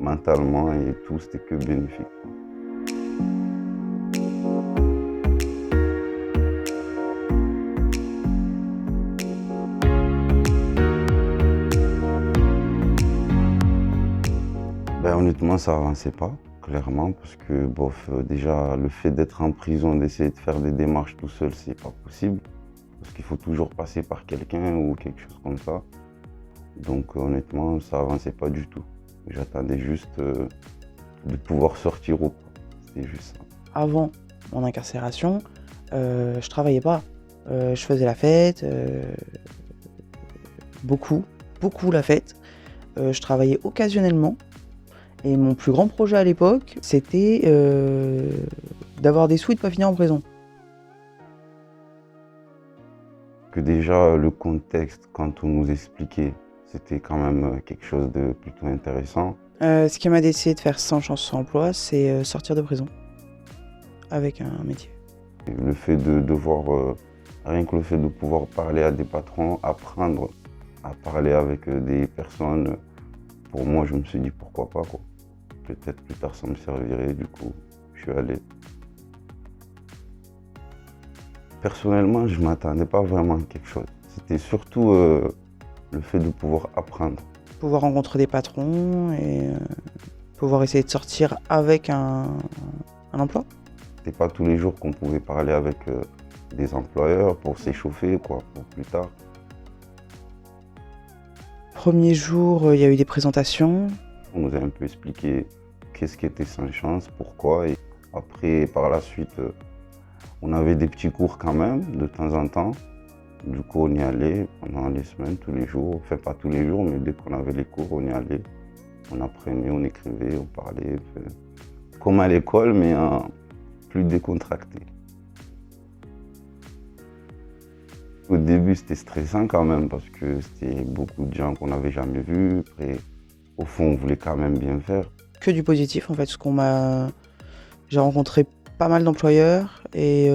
mentalement et tout, c'était que bénéfique. Ben, honnêtement, ça avançait pas, clairement, parce que bof, déjà, le fait d'être en prison, d'essayer de faire des démarches tout seul, c'est pas possible. Parce qu'il faut toujours passer par quelqu'un ou quelque chose comme ça. Donc honnêtement, ça avançait pas du tout. J'attendais juste de pouvoir sortir ou pas. C'était juste ça. Avant mon incarcération, je travaillais pas. Je faisais la fête, beaucoup la fête. Je travaillais occasionnellement. Et mon plus grand projet à l'époque, c'était d'avoir des sous et de pas finir en prison. Que déjà, le contexte, quand on nous expliquait, c'était quand même quelque chose de plutôt intéressant. Ce qui m'a décidé de faire sans chance sans emploi, c'est sortir de prison avec un métier. Et le fait de devoir, rien que le fait de pouvoir parler à des patrons, apprendre à parler avec des personnes, pour moi, je me suis dit pourquoi pas, quoi. Peut-être plus tard ça me servirait, du coup, je suis allé. Personnellement, je ne m'attendais pas vraiment à quelque chose. C'était surtout le fait de pouvoir apprendre. Pouvoir rencontrer des patrons et pouvoir essayer de sortir avec un emploi. C'était pas tous les jours qu'on pouvait parler avec des employeurs pour s'échauffer, quoi, pour plus tard. Premier jour, il y a eu des présentations. On nous a un peu expliqué qu'est-ce qui était sans chance, pourquoi. Et après, par la suite, on avait des petits cours quand même, de temps en temps. Du coup, on y allait pendant les semaines, tous les jours. Enfin, pas tous les jours, mais dès qu'on avait les cours, on y allait. On apprenait, on écrivait, on parlait. Comme à l'école, mais plus décontracté. Au début, c'était stressant quand même, parce que c'était beaucoup de gens qu'on n'avait jamais vus. Après, au fond, on voulait quand même bien faire. Que du positif, en fait. J'ai rencontré pas mal d'employeurs et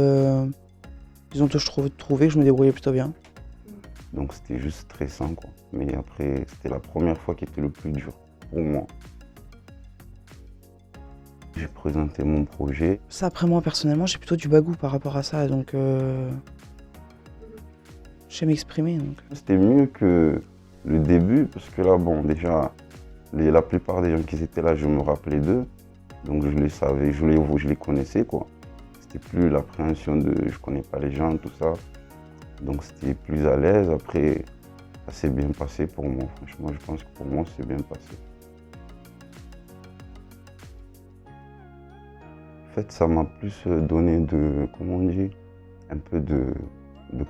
ils ont tous trouvé que je me débrouillais plutôt bien. Donc c'était juste stressant, quoi. Mais après, c'était la première fois qui était le plus dur pour moi. J'ai présenté mon projet. Ça, après moi, personnellement, j'ai plutôt du bagou par rapport à ça, donc je sais m'exprimer. C'était mieux que le début, parce que là, bon, déjà, la plupart des gens qui étaient là, je me rappelais d'eux. Donc je les savais, je les connaissais, quoi. C'était plus l'appréhension de je connais pas les gens, tout ça. Donc c'était plus à l'aise. Après, ça s'est bien passé pour moi. Franchement, je pense que pour moi, c'est bien passé. En fait, ça m'a plus donné comment on dit, un peu de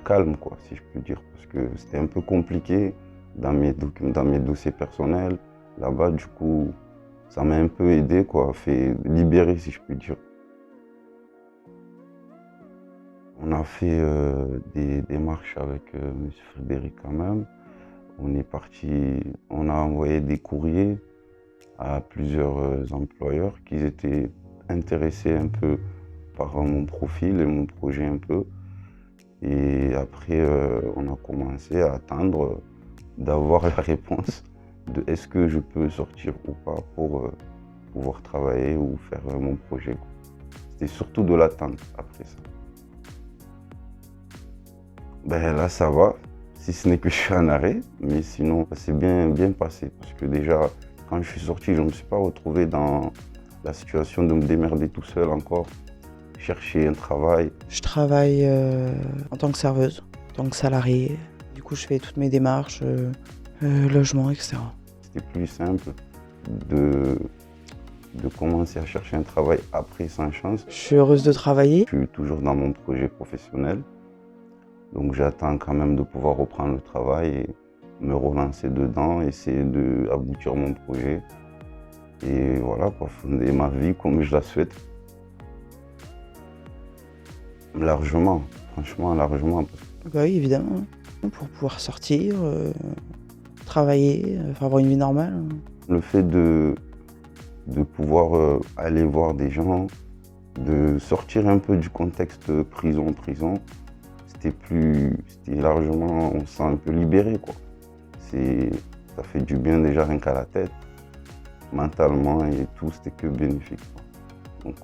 calme, quoi, si je peux dire. Parce que c'était un peu compliqué dans mes dossiers personnels. Là-bas, du coup, ça m'a un peu aidé, quoi, fait libérer, si je puis dire. On a fait des démarches avec M. Frédéric quand même. On est parti, on a envoyé des courriers à plusieurs employeurs qui étaient intéressés un peu par mon profil et mon projet un peu. Et après, on a commencé à attendre d'avoir la réponse de est-ce que je peux sortir ou pas pour pouvoir travailler ou faire mon projet. C'était surtout de l'attente après ça. Ben là, ça va, si ce n'est que je suis en arrêt, mais sinon, ça s'est bien passé. Parce que déjà, quand je suis sorti, je ne me suis pas retrouvé dans la situation de me démerder tout seul encore, chercher un travail. Je travaille en tant que serveuse, en tant que salariée. Du coup, je fais toutes mes démarches, logement, etc. C'était plus simple de commencer à chercher un travail après sans chance. Je suis heureuse de travailler. Je suis toujours dans mon projet professionnel. Donc j'attends quand même de pouvoir reprendre le travail et me relancer dedans, essayer d'aboutir mon projet. Et voilà, quoi, fonder ma vie comme je la souhaite. Largement, franchement, largement. Bah oui, évidemment. Pour pouvoir sortir, travailler, avoir une vie normale. Le fait de pouvoir aller voir des gens, de sortir un peu du contexte prison, c'était largement, on se sent un peu libéré, quoi. Ça fait du bien déjà rien qu'à la tête. mentalement et tout, c'était que bénéfique, quoi. Donc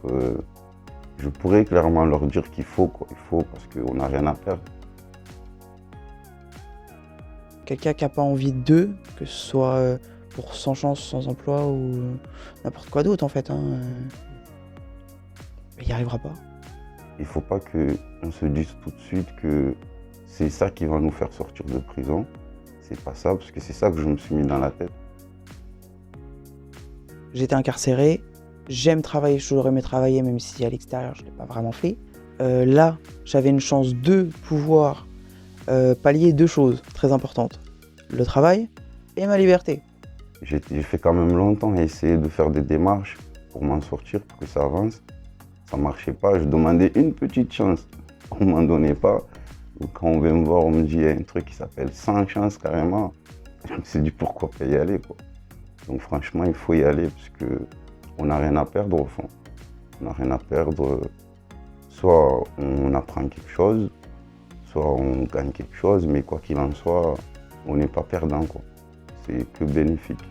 je pourrais clairement leur dire qu'il faut, quoi. Il faut parce qu'on n'a rien à perdre. Quelqu'un qui n'a pas envie d'eux, que ce soit pour sans chance, sans emploi ou n'importe quoi d'autre en fait, hein, il n'y arrivera pas. Il ne faut pas qu'on se dise tout de suite que c'est ça qui va nous faire sortir de prison. C'est pas ça, parce que c'est ça que je me suis mis dans la tête. J'étais incarcéré, j'aime travailler, j'aurais aimé travailler même si à l'extérieur je ne l'ai pas vraiment fait. Là, j'avais une chance de pouvoir pallier 2 choses très importantes. Le travail et ma liberté. J'ai fait quand même longtemps à essayer de faire des démarches pour m'en sortir, pour que ça avance. Ça ne marchait pas, je demandais une petite chance. On ne m'en donnait pas. Donc quand on vient me voir, on me dit il y a un truc qui s'appelle 100 chances carrément. Je me suis dit pourquoi pas y aller, quoi. Donc franchement, il faut y aller parce qu'on n'a rien à perdre au fond. On n'a rien à perdre. Soit on apprend quelque chose, soit on gagne quelque chose, mais quoi qu'il en soit, on n'est pas perdant, quoi. C'est que bénéfique.